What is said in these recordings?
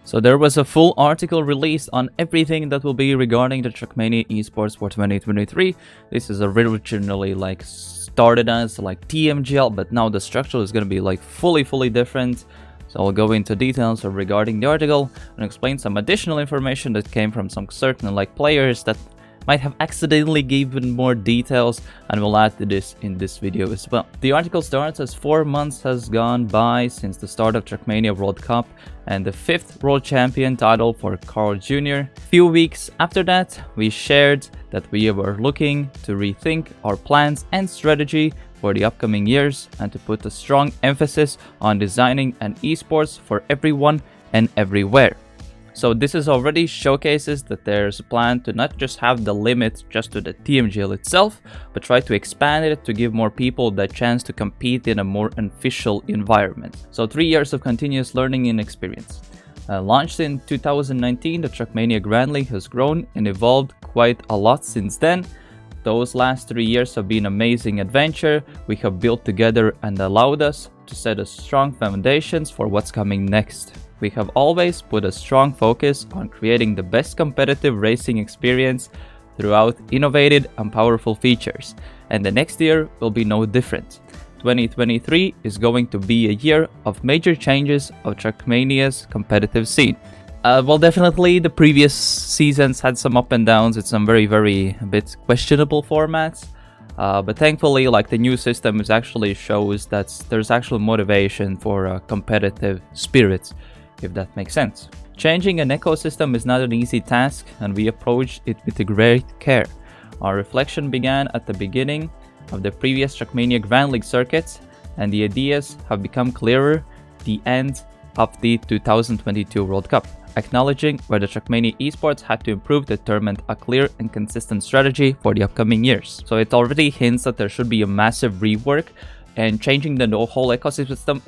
So there was a full article released on everything that will be regarding the Trackmania Esports for 2023. This is originally like started as like TMGL, but now the structure is going to be like fully different. So I'll go into details regarding the article and explain some additional information that came from some certain like players that might have accidentally given more details, and we'll add to this in this video as well. The article starts as 4 months has gone by since the start of Trackmania World Cup and the 5th World Champion title for Carl Jr. Few weeks after that, we shared that we were looking to rethink our plans and strategy for the upcoming years and to put a strong emphasis on designing an esports for everyone and everywhere. So this is already showcases that there's a plan to not just have the limit just to the TMGL itself, but try to expand it to give more people the chance to compete in a more official environment. So 3 years of continuous learning and experience. Launched in 2019, the Trackmania Grand League has grown and evolved quite a lot since then. Those last 3 years have been amazing adventure we have built together and allowed us to set a strong foundations for what's coming next. We have always put a strong focus on creating the best competitive racing experience throughout innovative and powerful features, and the next year will be no different. 2023 is going to be a year of major changes of Trackmania's competitive scene. Well, definitely the previous seasons had some up and downs. It's some very a bit questionable formats. But thankfully, like the new system is actually shows that there's actual motivation for competitive spirits, if that makes sense. Changing an ecosystem is not an easy task, and we approached it with great care. Our reflection began at the beginning of the previous Trackmania Grand League circuits, and the ideas have become clearer the end of the 2022 World Cup. Acknowledging where the Trackmania Esports had to improve determined a clear and consistent strategy for the upcoming years. So it already hints that there should be a massive rework, and changing the whole ecosystem,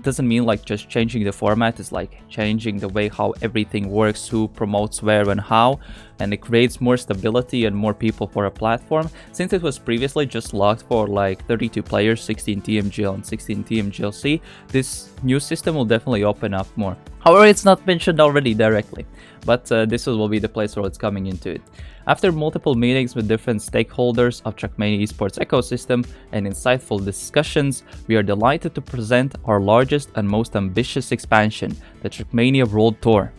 doesn't mean like just changing the format. It's like changing the way how everything works, who promotes where and how, and it creates more stability and more people for a platform. Since it was previously just locked for like 32 players, 16 TMGL and 16 TMGLC, this new system will definitely open up more. However, it's not mentioned already directly, but this will be the place where it's coming into it. After multiple meetings with different stakeholders of Trackmania Esports ecosystem and insightful discussions, we are delighted to present our largest and most ambitious expansion, the Trackmania World Tour.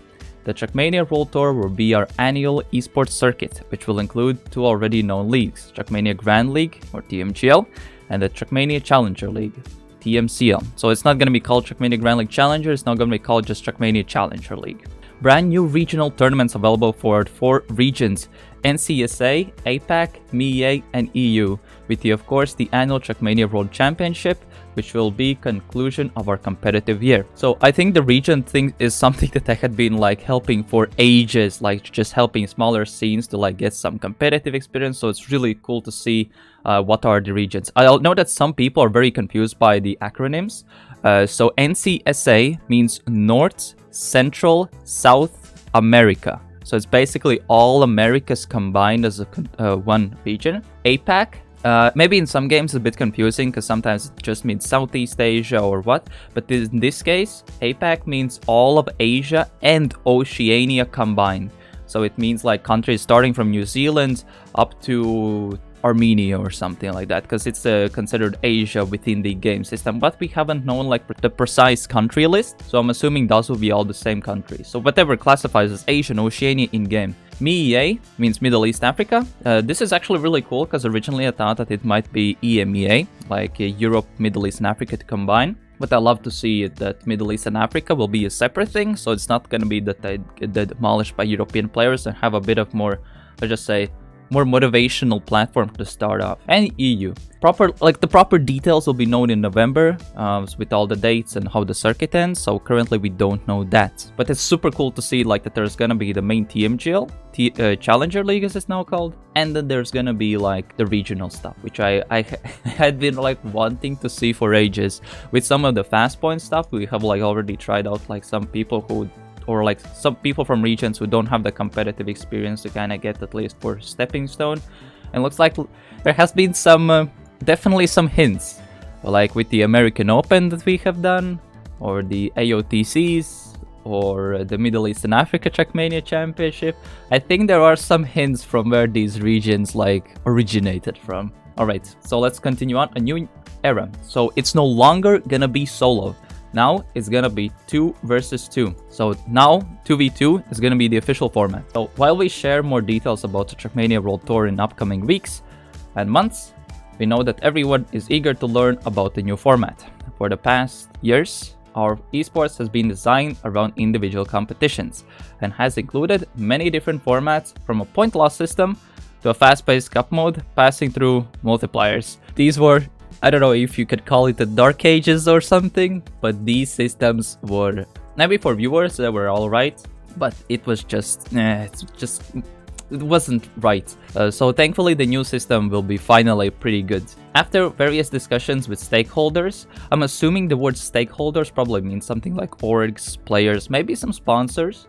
The Trackmania World Tour will be our annual esports circuit, which will include 2 already known leagues, Trackmania Grand League, or TMGL, and the Trackmania Challenger League, TMCL. So it's not going to be called Trackmania Grand League Challenger, it's not going to be called just Trackmania Challenger League. Brand new regional tournaments available for 4 regions: NCSA, APAC, MEA, and EU, with of course the annual Trackmania World Championship, which will be conclusion of our competitive year. So I think the region thing is something that I had been like helping for ages, like just helping smaller scenes to like get some competitive experience. So it's really cool to see what are the regions. I know that some people are very confused by the acronyms. So NCSA means North, Central, South America. So it's basically all Americas combined as a one region. APAC, maybe in some games it's a bit confusing because sometimes it just means Southeast Asia or what. But in this case, APAC means all of Asia and Oceania combined. So it means like countries starting from New Zealand up to Armenia or something like that, because it's considered Asia within the game system, but we haven't known like the precise country list, so I'm assuming those will be all the same countries. So whatever classifies as Asian, Oceania in game. MEA means Middle East Africa. This is actually really cool because originally I thought that it might be EMEA, like Europe, Middle East and Africa to combine. But I love to see it that Middle East and Africa will be a separate thing, so it's not going to be that they get demolished by European players and have a bit of more, let's just say, more motivational platform to start off. And EU. The proper details will be known in November with all the dates and how the circuit ends. So currently we don't know that. But it's super cool to see like that there's gonna be the main TMGL, Challenger League as it's now called. And then there's gonna be like the regional stuff, which I had been like wanting to see for ages. With some of the fast point stuff, we have like already tried out like some people who or like some people from regions who don't have the competitive experience to kind of get at least for stepping stone. And looks like there has been some definitely some hints, like with the American Open that we have done, or the AOTCs, or the Middle East and Africa Trackmania Championship. I think there are some hints from where these regions like originated from. Alright, so let's continue on. A new era. So it's no longer gonna be solo. Now it's gonna be 2 versus 2. So now 2v2 is gonna be the official format. So while we share more details about the Trackmania World Tour in upcoming weeks and months, we know that everyone is eager to learn about the new format. For the past years, our esports has been designed around individual competitions and has included many different formats, from a point loss system to a fast-paced cup mode, passing through multipliers. These were, I don't know if you could call it the dark ages or something, but these systems were, maybe for viewers they were alright, but it was just, it wasn't right. So thankfully the new system will be finally pretty good. After various discussions with stakeholders, I'm assuming the word stakeholders probably means something like orgs, players, maybe some sponsors,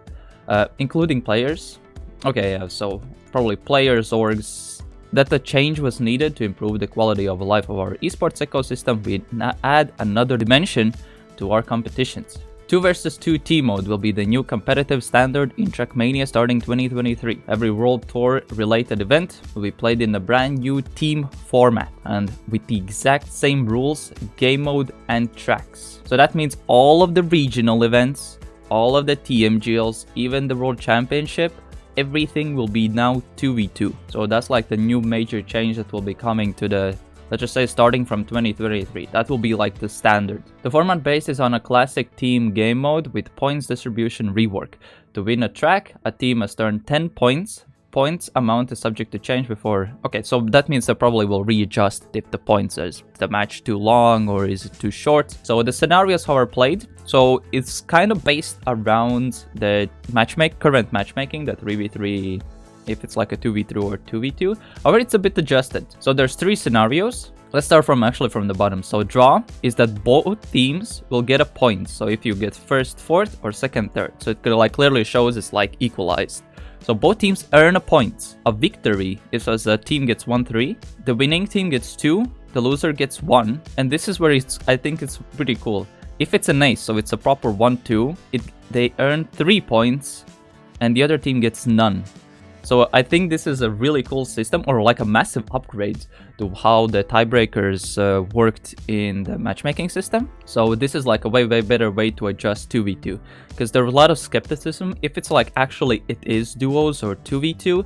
including players. Okay, yeah, so probably players, orgs, that the change was needed to improve the quality of life of our esports ecosystem. We add another dimension to our competitions. 2 versus 2 team mode will be the new competitive standard in Trackmania starting 2023. Every World Tour related event will be played in a brand new team format and with the exact same rules, game mode and tracks. So that means all of the regional events, all of the TMGLs, even the World Championship, everything will be now 2v2. So that's like the new major change that will be coming to the, let's just say, starting from 2023. That will be like the standard. The format base is on a classic team game mode with points distribution rework. To win a track, a team must earn 10 points. Points amount is subject to change before. Okay, so that means they probably will readjust if the points is the match too long or is it too short. So the scenarios how are played. So it's kind of based around the current matchmaking, that 3v3, if it's like a 2v3 or 2v2. However, it's a bit adjusted. So there's 3 scenarios. Let's start from the bottom. So draw is that both teams will get a point. So if you get first, fourth, or second, third. So it like clearly shows it's like equalized. So both teams earn a point. A victory is as a team gets 1-3. The winning team gets 2. The loser gets 1. And this is where I think it's pretty cool. If it's an ace, so it's a proper 1-2, they earn 3 points and the other team gets none. So I think this is a really cool system, or like a massive upgrade to how the tiebreakers worked in the matchmaking system. So this is like a way better way to adjust 2v2, because there was a lot of skepticism if it's like actually it is duos or 2v2.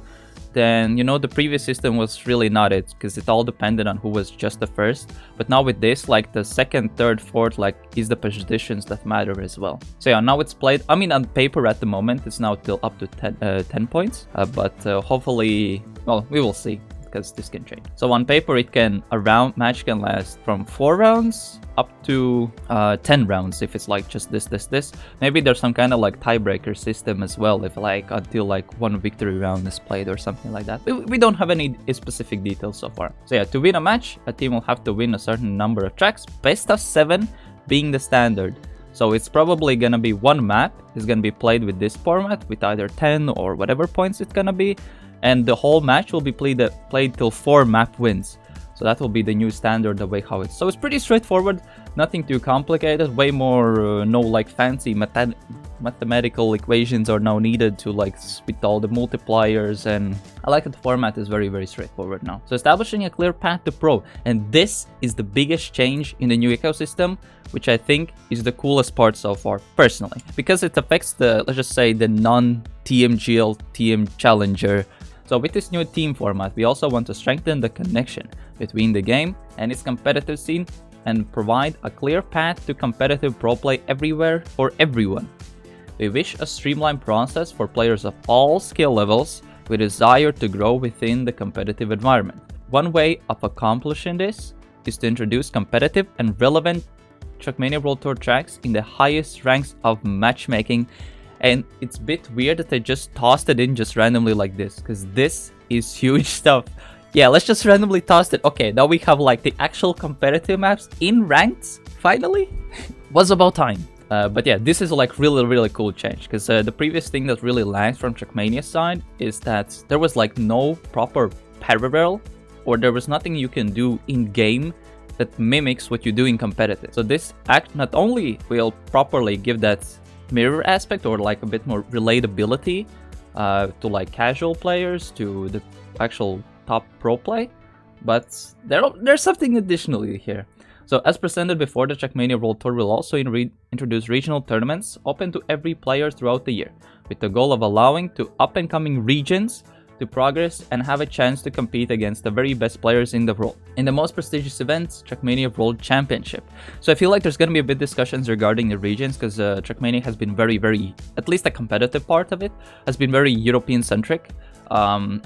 Then, you know, the previous system was really not it, because it all depended on who was just the first. But now with this, like the second, third, fourth, like is the positions that matter as well. So yeah, now it's played, I mean, on paper at the moment, it's now till up to 10 points. But hopefully, well, we will see, because this can change. So on paper, it can, a match can last from 4 rounds up to 10 rounds if it's like just this. Maybe there's some kind of like tiebreaker system as well, if like until like 1 victory round is played or something like that. We don't have any specific details so far. So yeah, to win a match, a team will have to win a certain number of tracks, best of 7 being the standard. So it's probably gonna be 1 map is gonna be played with this format with either 10 or whatever points it's gonna be, and the whole match will be played till 4 map wins. So that will be the new standard, the way how it's. So it's pretty straightforward, nothing too complicated, way more, no like fancy mathematical equations are now needed to like with all the multipliers, and I like that the format is very straightforward now. So establishing a clear path to pro, and this is the biggest change in the new ecosystem, which I think is the coolest part so far, personally, because it affects the, let's just say, the non-TMGL TM Challenger. So with this new team format, we also want to strengthen the connection between the game and its competitive scene and provide a clear path to competitive pro play everywhere for everyone. We wish a streamlined process for players of all skill levels with a desire to grow within the competitive environment. One way of accomplishing this is to introduce competitive and relevant Trackmania World Tour tracks in the highest ranks of matchmaking. And it's a bit weird that they just tossed it in just randomly like this, because this is huge stuff. Yeah, let's just randomly toss it. Okay, now we have like the actual competitive maps in ranked, finally. Was about time. But yeah, this is like really cool change, because the previous thing that really lagged from Trackmania's side is that there was like no proper parallel, or there was nothing you can do in game that mimics what you do in competitive. So this act not only will properly give that mirror aspect or like a bit more relatability to like casual players, to the actual top pro play. But there's something additionally here. So as presented before, the Trackmania World Tour will also introduce regional tournaments open to every player throughout the year, with the goal of allowing to up-and-coming regions to progress and have a chance to compete against the very best players in the world. In the most prestigious event, Trackmania World Championship. So I feel like there's going to be a bit discussions regarding the regions, because Trackmania has been very, at least the competitive part of it, has been very European-centric.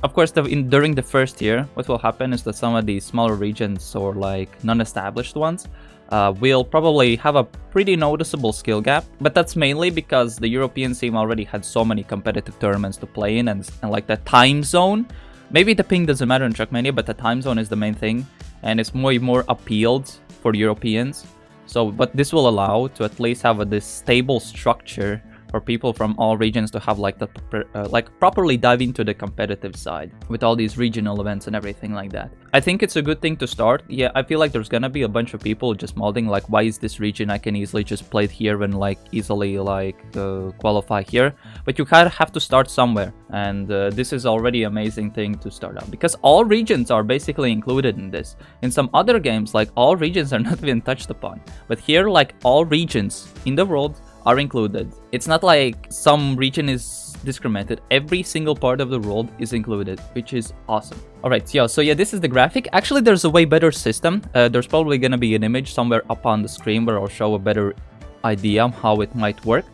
Of course, during the first year, what will happen is that some of these smaller regions or like non-established ones will probably have a pretty noticeable skill gap, but that's mainly because the European team already had so many competitive tournaments to play in, and like the time zone, maybe the ping doesn't matter in Trackmania, but the time zone is the main thing, and it's more appealed for Europeans. So, but this will allow to at least have this stable structure for people from all regions to have like properly dive into the competitive side with all these regional events and everything like that. I think it's a good thing to start. Yeah, I feel like there's gonna be a bunch of people just modding like, why is this region I can easily just play it here and like easily like qualify here, but you kind of have to start somewhere, and this is already an amazing thing to start out, because all regions are basically included in this. In some other games, like, all regions are not even touched upon, but here, like, all regions in the world are included. It's not like some region is discriminated. Every single part of the world is included, which is awesome. Alright, so yeah, this is the graphic. Actually, there's a way better system. There's probably gonna be an image somewhere up on the screen where I'll show a better idea of how it might work.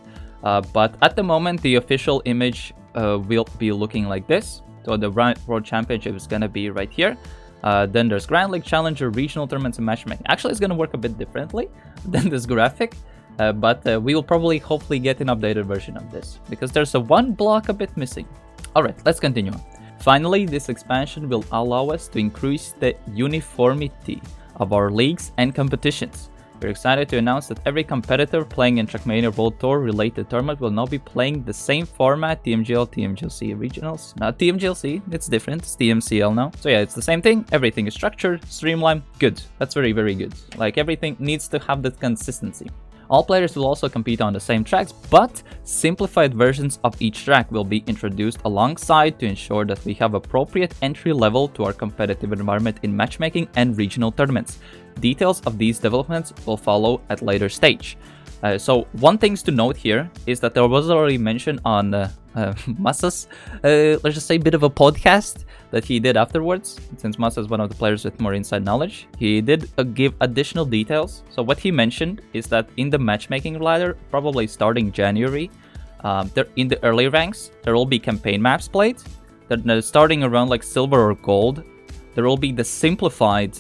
But at the moment, the official image will be looking like this. So the World Championship is gonna be right here. Then there's Grand League, Challenger, Regional Tournaments, and Matchmaking. Actually, it's gonna work a bit differently than this graphic. But we will probably hopefully get an updated version of this, because there's one block a bit missing. Alright, let's continue on. Finally, this expansion will allow us to increase the uniformity of our leagues and competitions. We're excited to announce that every competitor playing in Trackmania World Tour related tournament will now be playing the same format: TMGL, TMGLC regionals. Not TMGLC, it's different, it's TMCL now. So yeah, it's the same thing, everything is structured, streamlined, good. That's very good. Like, everything needs to have that consistency. All players will also compete on the same tracks, but simplified versions of each track will be introduced alongside to ensure that we have appropriate entry level to our competitive environment in matchmaking and regional tournaments. Details of these developments will follow at later stage. So one thing to note here is that there was already mention on Masa's, let's just say, bit of a podcast that he did afterwards. Since Masa is one of the players with more inside knowledge, he did give additional details. So what he mentioned is that in the matchmaking ladder, probably starting January, in the early ranks, there will be campaign maps played. Then starting around like silver or gold, there will be the simplified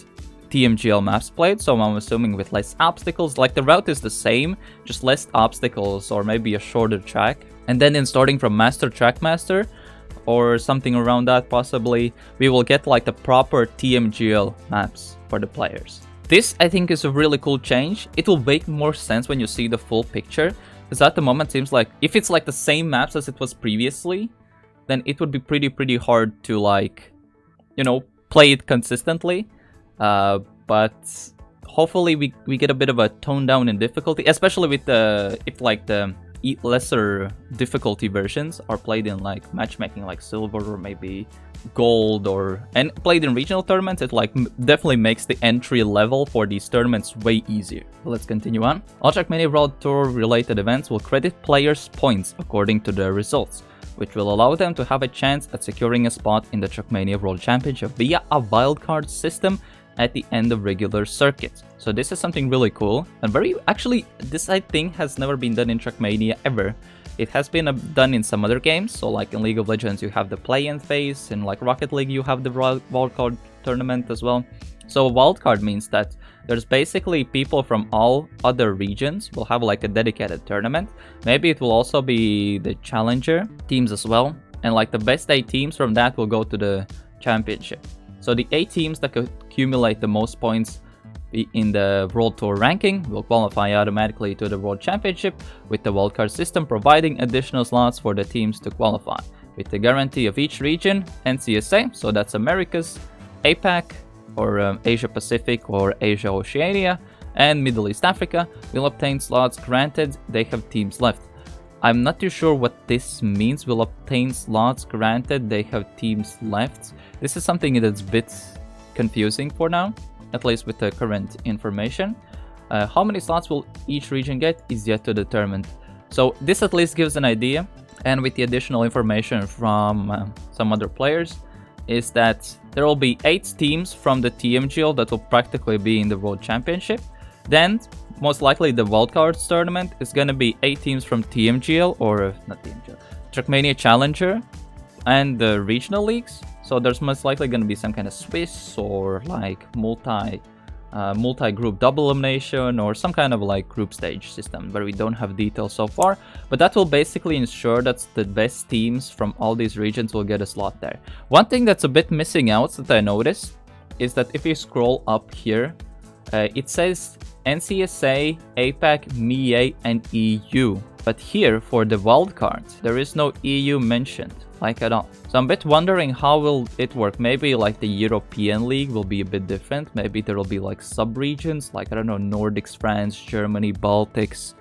TMGL maps played, so I'm assuming with less obstacles. Like, the route is the same, just less obstacles or maybe a shorter track. And then in starting from Master Trackmaster or something around that possibly, we will get like the proper TMGL maps for the players. This, I think, is a really cool change. It will make more sense when you see the full picture, because at the moment it seems like if it's like the same maps as it was previously, then it would be pretty hard to, like, you know, play it consistently. But hopefully we get a bit of a tone down in difficulty, especially with if like the lesser difficulty versions are played in like matchmaking, like silver or maybe gold, and played in regional tournaments. It like definitely makes the entry level for these tournaments way easier. Let's continue on. All Trackmania World Tour related events will credit players points according to their results, which will allow them to have a chance at securing a spot in the Trackmania World Championship via a wildcard system at the end of regular circuits. So this is something really cool, and actually, this I think has never been done in Trackmania ever. It has been done in some other games, so like in League of Legends you have the play-in phase, and like Rocket League you have the wildcard tournament as well. So a wildcard means that there's basically people from all other regions will have like a dedicated tournament. Maybe it will also be the challenger teams as well, and like the best 8 teams from that will go to the championship. So the 8 teams that accumulate the most points in the World Tour ranking will qualify automatically to the World Championship, with the wildcard system providing additional slots for the teams to qualify, with the guarantee of each region and CSA, so that's Americas, APAC, or Asia Pacific or Asia Oceania, and Middle East Africa, will obtain slots granted they have teams left. I'm not too sure what this means. Will obtain slots granted. They have teams left. This is something that's a bit confusing for now, at least with the current information. How many slots will each region get is yet to determine. So this at least gives an idea. And with the additional information from some other players, is that there will be 8 teams from the TMGL that will practically be in the World Championship. Then, most likely the wildcards tournament is going to be 8 teams from TMGL, or not TMGL, Trackmania Challenger, and the regional leagues. So there's most likely going to be some kind of Swiss or like multi-group double elimination or some kind of like group stage system where we don't have details so far, but that will basically ensure that the best teams from all these regions will get a slot there. One thing that's a bit missing out that I noticed is that if you scroll up here, it says NCSA, APAC, MEA, and EU. But here, for the wildcards, there is no EU mentioned, like at all. So I'm a bit wondering how will it work. Maybe like the European League will be a bit different. Maybe there will be like sub-regions, like, I don't know, Nordics, France, Germany, Baltics,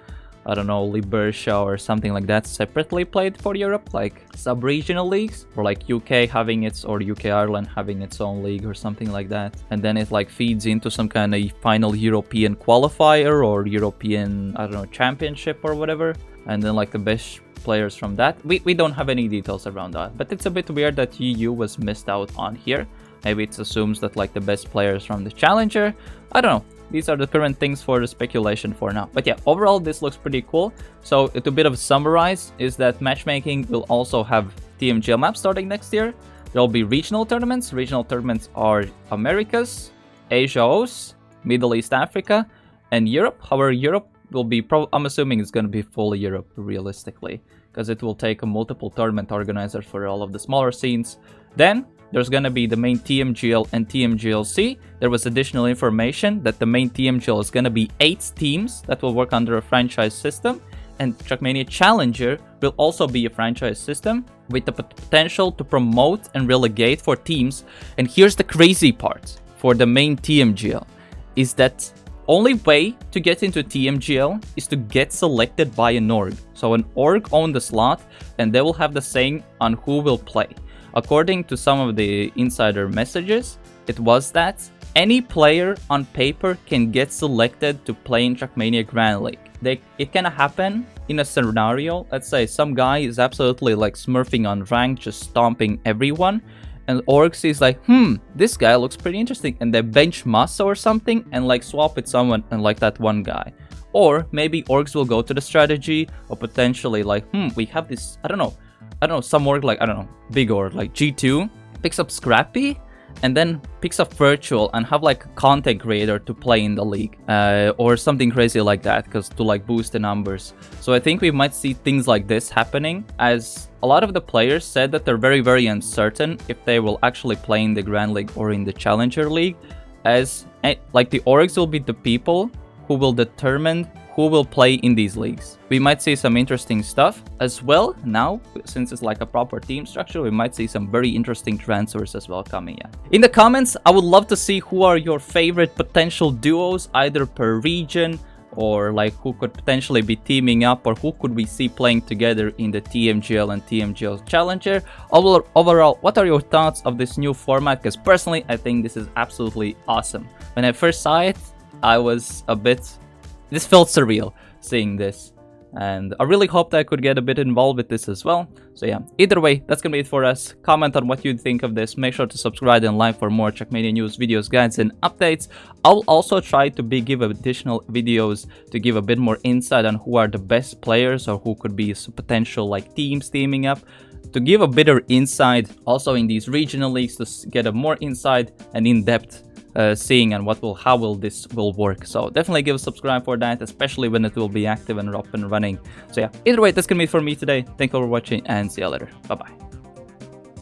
I don't know, Liberia or something like that separately played for Europe, like sub-regional leagues, or like UK having its, or UK Ireland having its own league or something like that. And then it like feeds into some kind of final European qualifier or European, I don't know, championship or whatever. And then like the best players from that. We don't have any details around that, but it's a bit weird that EU was missed out on here. Maybe it assumes that like the best players from the Challenger. I don't know. These are the current things for the speculation for now. But yeah, overall this looks pretty cool. So to a bit of a summarize is that matchmaking will also have TMGL maps starting next year. There will be regional tournaments. Regional tournaments are Americas, Asia O's, Middle East Africa, and Europe. However, Europe will be, I'm assuming it's going to be full Europe realistically, because it will take a multiple tournament organizer for all of the smaller scenes. Then there's going to be the main TMGL and TMGLC. There was additional information that the main TMGL is going to be 8 teams that will work under a franchise system, and Trackmania Challenger will also be a franchise system with the potential to promote and relegate for teams. And here's the crazy part for the main TMGL is that only way to get into TMGL is to get selected by an org. So an org owns the slot and they will have the say on who will play. According to some of the insider messages, it was that any player on paper can get selected to play in Trackmania Grand League. It can happen in a scenario, let's say some guy is absolutely like smurfing on rank, just stomping everyone, and org sees like, this guy looks pretty interesting, and they bench Massa or something and like swap with someone and like that one guy. Or maybe orgs will go to the strategy, or potentially like, we have this, I don't know, some org like, I don't know, big org like G2 picks up Scrappy and then picks up Virtual and have like a content creator to play in the league, or something crazy like that, because to like boost the numbers. So I think we might see things like this happening, as a lot of the players said that they're very, very uncertain if they will actually play in the Grand League or in the Challenger League, as like the orgs will be the people who will determine who will play in these leagues. We might see some interesting stuff as well now, since it's like a proper team structure. We might see some very interesting transfers as well coming in. In the comments, I would love to see who are your favorite potential duos, either per region, or like who could potentially be teaming up, or who could we see playing together in the TMGL and TMGL Challenger. Overall, what are your thoughts of this new format? Because personally, I think this is absolutely awesome. When I first saw it, I was a bit... This felt surreal, seeing this. And I really hoped I could get a bit involved with this as well. So yeah, either way, that's gonna be it for us. Comment on what you think of this. Make sure to subscribe and like for more Trackmania news, videos, guides, and updates. I'll also try to give additional videos to give a bit more insight on who are the best players, or who could be potential like teams teaming up, to give a better insight also in these regional leagues, to get a more insight and in-depth seeing and how this will work. So definitely give a subscribe for that, especially when it will be active and up and running. So yeah, either way, that's gonna be it for me today. Thank you for watching and see you later. Bye bye.